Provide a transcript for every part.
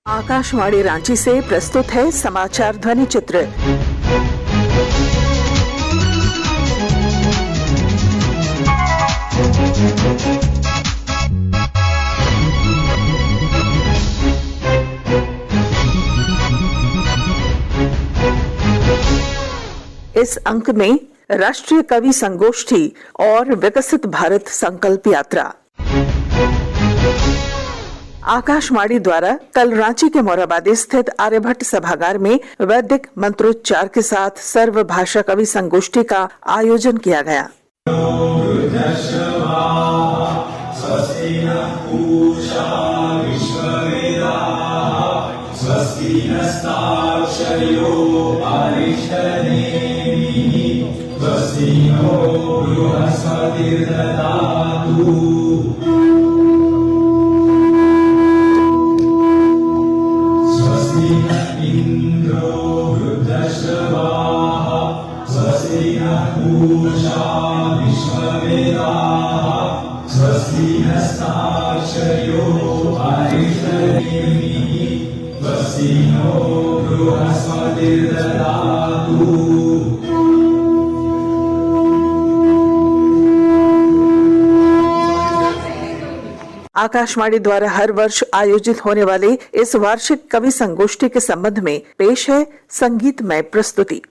आकाशवाणी रांची से प्रस्तुत है समाचार ध्वनि चित्र। इस अंक में राष्ट्रीय कवि संगोष्ठी और विकसित भारत संकल्प यात्रा। आकाशवाणी द्वारा कल रांची के मोरहाबादी स्थित आर्यभट्ट सभागार में वैदिक मंत्रोच्चार के साथ सर्वभाषा कवि संगोष्ठी का आयोजन किया गया। आकाशवाणी द्वारा हर वर्ष आयोजित होने वाले इस वार्षिक कवि संगोष्ठी के संबंध में पेश है संगीतमय प्रस्तुति।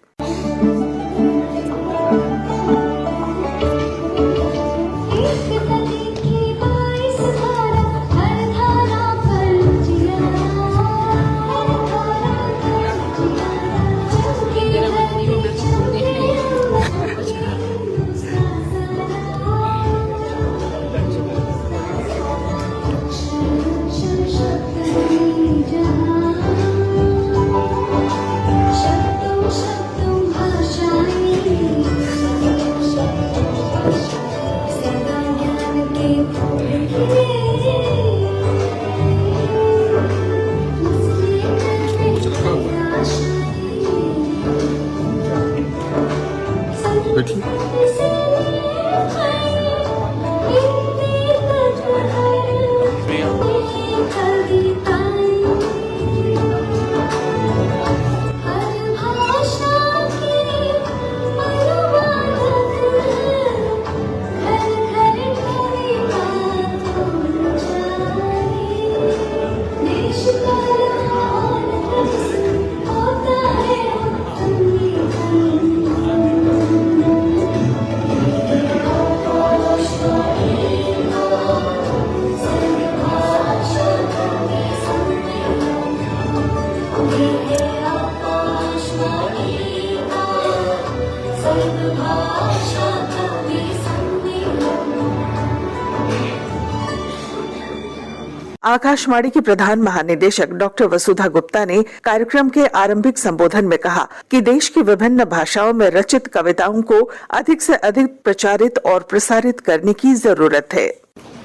आकाशवाणी की प्रधान महानिदेशक डॉक्टर वसुधा गुप्ता ने कार्यक्रम के आरंभिक संबोधन में कहा कि देश की विभिन्न भाषाओं में रचित कविताओं को अधिक से अधिक प्रचारित और प्रसारित करने की जरूरत है।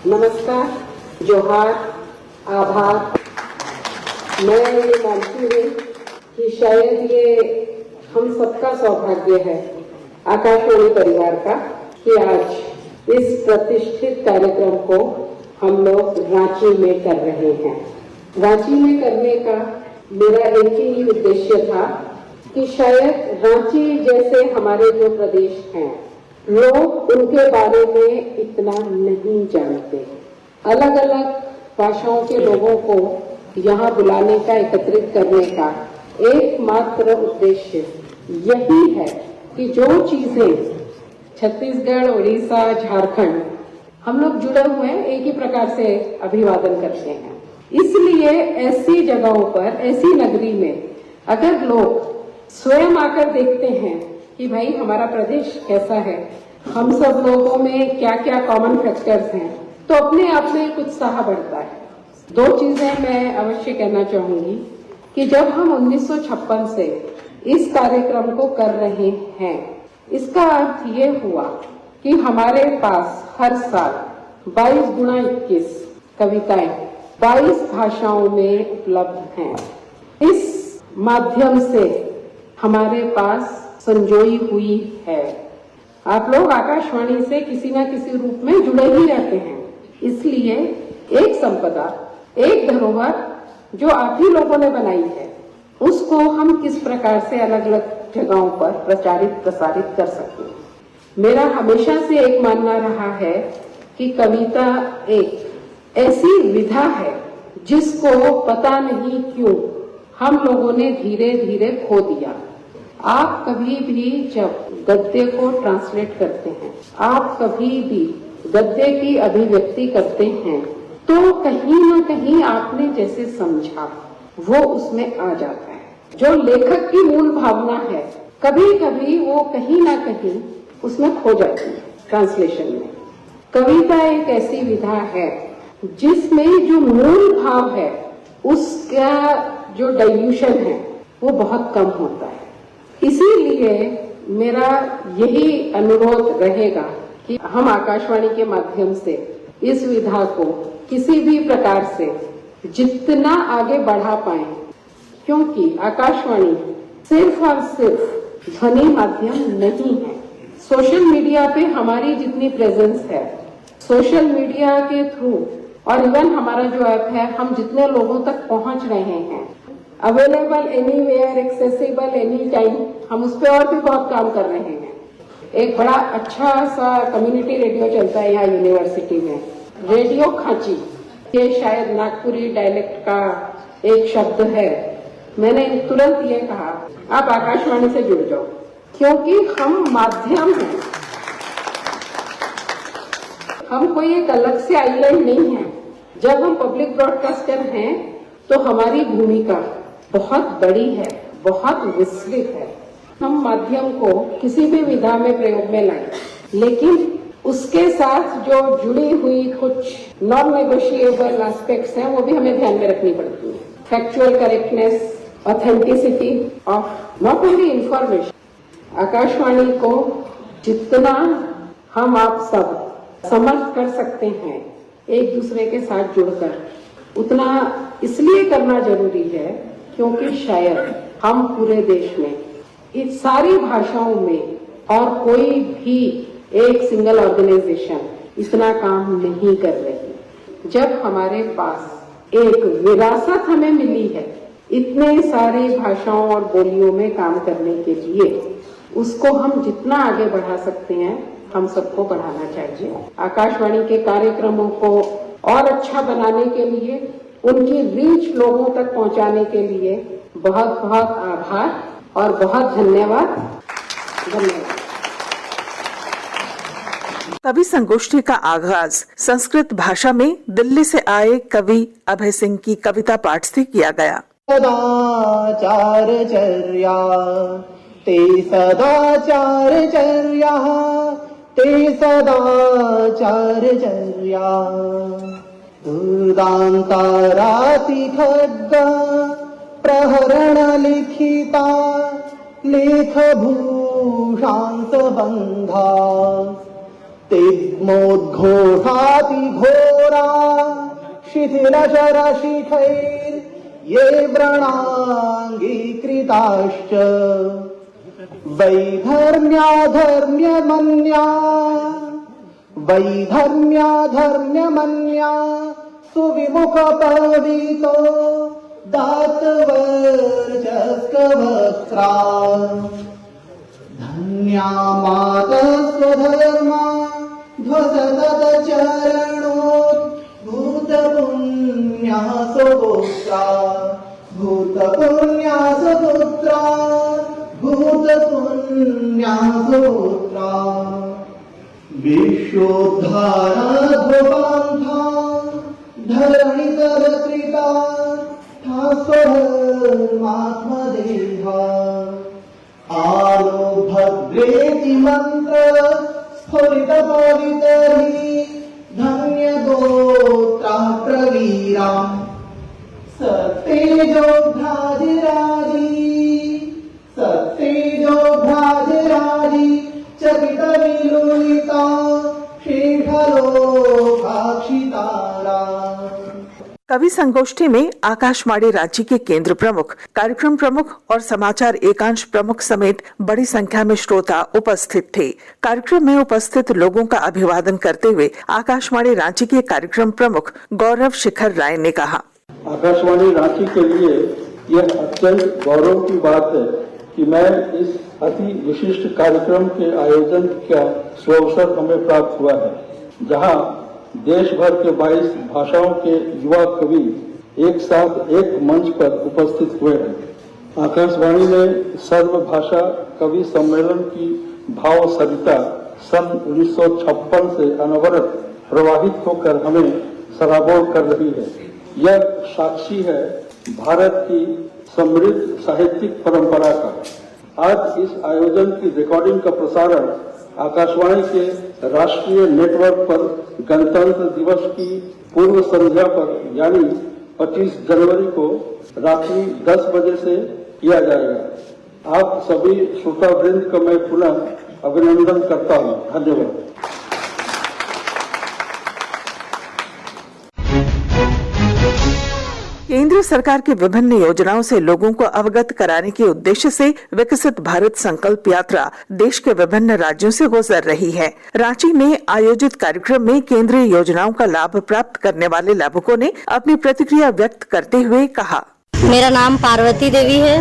नमस्कार, जोहार, आभार। मैं ये मानती हूँ कि शायद ये हम सबका सौभाग्य है, आकाशवाणी परिवार का, कि आज इस प्रतिष्ठित कार्यक्रम को हम लोग रांची में कर रहे हैं। रांची में करने का मेरा एक ही उद्देश्य था कि शायद रांची जैसे हमारे जो प्रदेश हैं, लोग उनके बारे में इतना नहीं जानते। अलग अलग भाषाओं के लोगों को यहाँ बुलाने का, एकत्रित करने का एकमात्र उद्देश्य यही है कि जो चीजें छत्तीसगढ़, उड़ीसा, झारखंड हम लोग जुड़े हुए हैं, एक ही प्रकार से अभिवादन करते हैं। इसलिए ऐसी जगहों पर, ऐसी नगरी में अगर लोग स्वयं आकर देखते हैं कि भाई हमारा प्रदेश कैसा है, हम सब लोगों में क्या क्या कॉमन फैक्टर्स हैं, तो अपने आप में एक उत्साह बढ़ता है। दो चीजें मैं अवश्य कहना चाहूंगी कि जब हम 1956 से इस कार्यक्रम को कर रहे हैं, इसका अर्थ ये हुआ कि हमारे पास हर साल 22 गुणा 21 कविताएं 22 भाषाओं में उपलब्ध हैं। इस माध्यम से हमारे पास संजोई हुई है। आप लोग आकाशवाणी से किसी न किसी रूप में जुड़े ही रहते हैं, इसलिए एक संपदा, एक धरोहर जो आप ही लोगों ने बनाई है उसको हम किस प्रकार से अलग अलग जगहों पर प्रचारित प्रसारित कर सकते हैं। मेरा हमेशा से एक मानना रहा है कि कविता एक ऐसी विधा है जिसको पता नहीं क्यों हम लोगों ने धीरे धीरे खो दिया। आप कभी भी जब गद्य को ट्रांसलेट करते हैं, आप कभी भी गद्य की अभिव्यक्ति करते हैं, तो कहीं ना कहीं आपने जैसे समझा वो उसमें आ जाता है। जो लेखक की मूल भावना है कभी कभी वो कहीं ना कहीं उसमें खो जाती है ट्रांसलेशन में। कविता एक ऐसी विधा है जिसमें जो मूल भाव है उसका जो डाइल्यूशन है वो बहुत कम होता है। इसीलिए मेरा यही अनुरोध रहेगा कि हम आकाशवाणी के माध्यम से इस विधा को किसी भी प्रकार से जितना आगे बढ़ा पाए, क्योंकि आकाशवाणी सिर्फ और सिर्फ ध्वनि माध्यम नहीं है। सोशल मीडिया पे हमारी जितनी प्रेजेंस है, सोशल मीडिया के थ्रू और इवन हमारा जो ऐप है, हम जितने लोगों तक पहुंच रहे हैं, available anywhere, accessible any time, हम उस पर और भी बहुत काम कर रहे हैं। एक बड़ा अच्छा सा कम्युनिटी रेडियो चलता है यहाँ यूनिवर्सिटी में, रेडियो खांची। ये शायद नागपुरी डायलेक्ट का एक शब्द है। मैंने तुरंत ये कहा आप आकाशवाणी से जुड़ जाओ, क्योंकि हम माध्यम हैं, हम कोई एक अलग से आइलैंड नहीं है। जब हम पब्लिक ब्रॉडकास्टर हैं तो हमारी भूमिका बहुत बड़ी है, बहुत विस्तृत है। हम माध्यम को किसी भी विधा में प्रयोग में लाएं, लेकिन उसके साथ जो जुड़ी हुई कुछ नॉन नेगोशिएबल एस्पेक्ट्स हैं वो भी हमें ध्यान में रखनी पड़ती है। Factual correctness, authenticity of not only information. Akashvani को जितना हम आप सब समर्थ कर सकते हैं एक दूसरे के साथ जुड़कर, उतना इसलिए करना जरूरी है क्योंकि शायद हम पूरे देश में इस सारी भाषाओं में और कोई भी एक सिंगल ऑर्गेनाइजेशन इतना काम नहीं कर रही। जब हमारे पास एक विरासत हमें मिली है इतने सारी भाषाओं और बोलियों में काम करने के लिए, उसको हम जितना आगे बढ़ा सकते हैं हम सबको बढ़ाना चाहिए। आकाशवाणी के कार्यक्रमों को और अच्छा बनाने के लिए, उनकी रीच लोगों तक पहुंचाने के लिए बहुत बहुत आभार और बहुत धन्यवाद। धन्यवाद। कवि संगोष्ठी का आगाज संस्कृत भाषा में दिल्ली से आए कवि अभय सिंह की कविता पाठ से किया गया। सदाचारचर्या ते सदाचारचर्या ते सदाचारचर्या दुर्दान्ताराति खड्गा प्रहरण लिखिता लेखभूषान्त बन्धा तिग्मोद्घोषाति घोरा शिथिलशरशिखैर् ये व्रणाङ्गीकृताश्च वैधर्म्याधर्म्यमन्या सुविमुखपवितो दातवर्चस्कवक्त्रा धन्या मातस्वधर्मा ध्वसतचरणोद्भूतपुण्या सुपुत्रा भूतपुण्या सुपुत्रा भूतपुण्या सुपुत्रा विश्वोद्धारध्वपान्था धरणितरत्रिता स्वधर्मात्मदेहा आलो भद्रेति मन्त्र स्फुरितपवितरि धन्यगोत्रा प्रवीरा सत्तेजोभ्राजराजी चकितविलोलिता शेषलोकाक्षितारा। कवि संगोष्ठी में आकाशवाणी राज्य के केंद्र प्रमुख, कार्यक्रम प्रमुख और समाचार एकांश प्रमुख समेत बड़ी संख्या में श्रोता उपस्थित थे। कार्यक्रम में उपस्थित लोगों का अभिवादन करते हुए आकाशवाणी रांची के कार्यक्रम प्रमुख गौरव शिखर राय ने कहा, आकाशवाणी रांची के लिए यह अत्यंत गौरव की बात है कि मैं इस अति विशिष्ट कार्यक्रम के आयोजन का सुअवसर हमें प्राप्त हुआ है, जहां देश भर के 22 भाषाओं के युवा कवि एक साथ एक मंच पर उपस्थित हुए हैं। आकाशवाणी ने सर्वभाषा कवि सम्मेलन की भाव सरिता सन 1956 से अनवरत प्रवाहित होकर हमें सराबोर कर रही है। यह साक्षी है भारत की समृद्ध साहित्यिक परंपरा का। आज इस आयोजन की रिकॉर्डिंग का प्रसारण आकाशवाणी के राष्ट्रीय नेटवर्क पर गणतंत्र दिवस की पूर्व संध्या पर यानी 25 जनवरी को रात्रि 10 बजे से किया जाएगा। आप सभी श्रोतावृंद का मैं पुनः अभिनंदन करता हूं। धन्यवाद। केंद्र सरकार की विभिन्न योजनाओं से लोगों को अवगत कराने के उद्देश्य से विकसित भारत संकल्प यात्रा देश के विभिन्न राज्यों से गुजर रही है। रांची में आयोजित कार्यक्रम में केंद्रीय योजनाओं का लाभ प्राप्त करने वाले लाभुकों ने अपनी प्रतिक्रिया व्यक्त करते हुए कहा। मेरा नाम पार्वती देवी है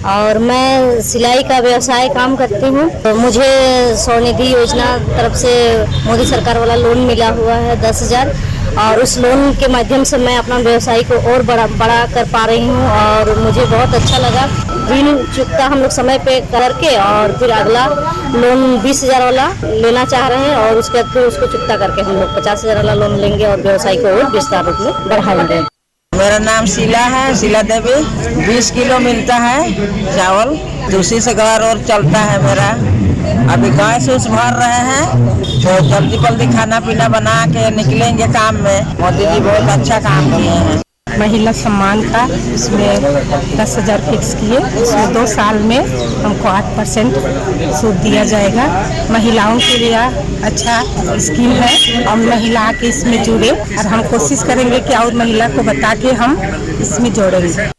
और मैं सिलाई का व्यवसाय काम करती हूँ। तो मुझे स्वनिधि योजना तरफ से मोदी सरकार वाला लोन मिला हुआ है 10,000 और उस लोन के माध्यम से मैं अपना व्यवसाय को और बड़ा कर पा रही हूँ और मुझे बहुत अच्छा लगा। ऋण चुकता हम लोग समय पे करके और फिर अगला लोन 20,000 वाला लेना चाह रहे हैं और उसके बाद फिर उसको चुकता करके हम लोग 50,000 वाला लोन लेंगे और व्यवसाय को और विस्तार रूप में बढ़ाएंगे। मेरा नाम शीला है, शीला देवी। 20 किलो मिलता है चावल, उसी से घर और चलता है मेरा। अभी गैस उस भर रहे हैं तो जल्दी खाना पीना बना के निकलेंगे काम में। मोदी जी बहुत अच्छा काम किए हैं। महिला सम्मान का इसमें 10,000 फिक्स किए, इसमें 2 साल में हमको 8% सूद दिया जाएगा। महिलाओं के लिए अच्छा स्कीम है और महिला के इसमें जुड़े और हम कोशिश करेंगे कि और महिला को बता के हम इसमें जोड़ेंगे।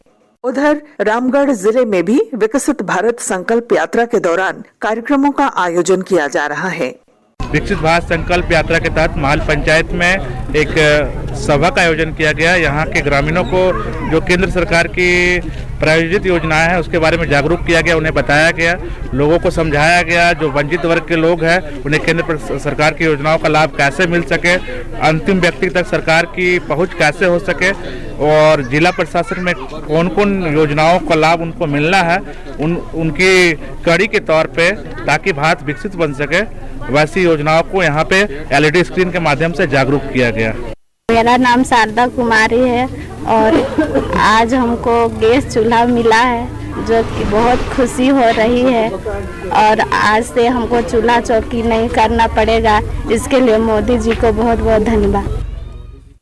उधर रामगढ़ जिले में भी विकसित भारत संकल्प यात्रा के दौरान कार्यक्रमों का आयोजन किया जा रहा है। विकसित भारत संकल्प यात्रा के तहत महल पंचायत में एक सभा का आयोजन किया गया। यहाँ के ग्रामीणों को जो केंद्र सरकार की प्रायोजित योजनाएं हैं उसके बारे में जागरूक किया गया, उन्हें बताया गया, लोगों को समझाया गया। जो वंचित वर्ग के लोग हैं उन्हें केंद्र सरकार की योजनाओं का लाभ कैसे मिल सके, अंतिम व्यक्ति तक सरकार की पहुंच कैसे हो सके और जिला प्रशासन में कौन कौन योजनाओं का लाभ उनको मिलना है उनकी कड़ी के तौर पे, ताकि भारत विकसित बन सके, वैसी योजनाओं को यहाँ पे LED स्क्रीन के माध्यम से जागरूक किया गया। मेरा नाम शारदा कुमारी है और आज हमको गैस चूल्हा मिला है जो कि बहुत खुशी हो रही है और आज से हमको चूल्हा चौकी नहीं करना पड़ेगा। इसके लिए मोदी जी को बहुत बहुत धन्यवाद।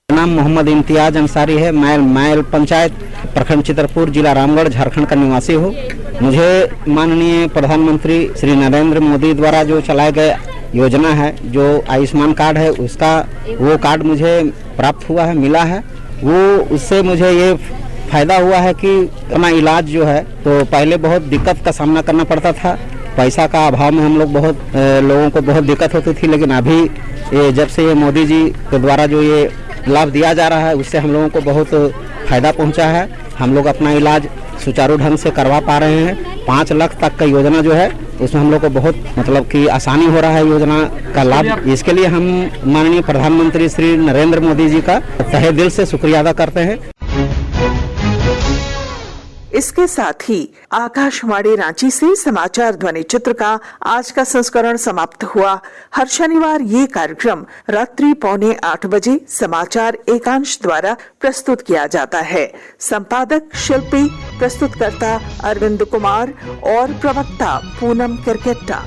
नाम मोहम्मद इम्तियाज अंसारी है। मैं मैल पंचायत प्रखंड चित्रपुर जिला रामगढ़ झारखंड का निवासी हूँ। मुझे माननीय प्रधानमंत्री श्री नरेंद्र मोदी द्वारा जो चलाए गए योजना है, जो आयुष्मान कार्ड है, उसका वो कार्ड मुझे प्राप्त हुआ है, मिला है। वो उससे मुझे ये फायदा हुआ है कि अपना इलाज जो है तो पहले बहुत दिक्कत का सामना करना पड़ता था। पैसा का अभाव में हम लोग लोगों को बहुत दिक्कत होती थी, लेकिन अभी ये जब से ये मोदी जी के द्वारा जो ये लाभ दिया जा रहा है उससे हम लोगों को बहुत फायदा पहुंचा है। हम लोग अपना इलाज सुचारू ढंग से करवा पा रहे हैं। 5 लाख तक का योजना जो है उसमें हम लोग को बहुत मतलब कि आसानी हो रहा है योजना का लाभ। इसके लिए हम माननीय प्रधानमंत्री श्री नरेंद्र मोदी जी का तहे दिल से शुक्रिया अदा करते हैं। इसके साथ ही आकाशवाणी रांची से समाचार ध्वनि चित्र का आज का संस्करण समाप्त हुआ। हर शनिवार ये कार्यक्रम रात्रि 7:45 बजे समाचार एकांश द्वारा प्रस्तुत किया जाता है। संपादक शिल्पी, प्रस्तुतकर्ता अरविंद कुमार और प्रवक्ता पूनम किरकेट्टा।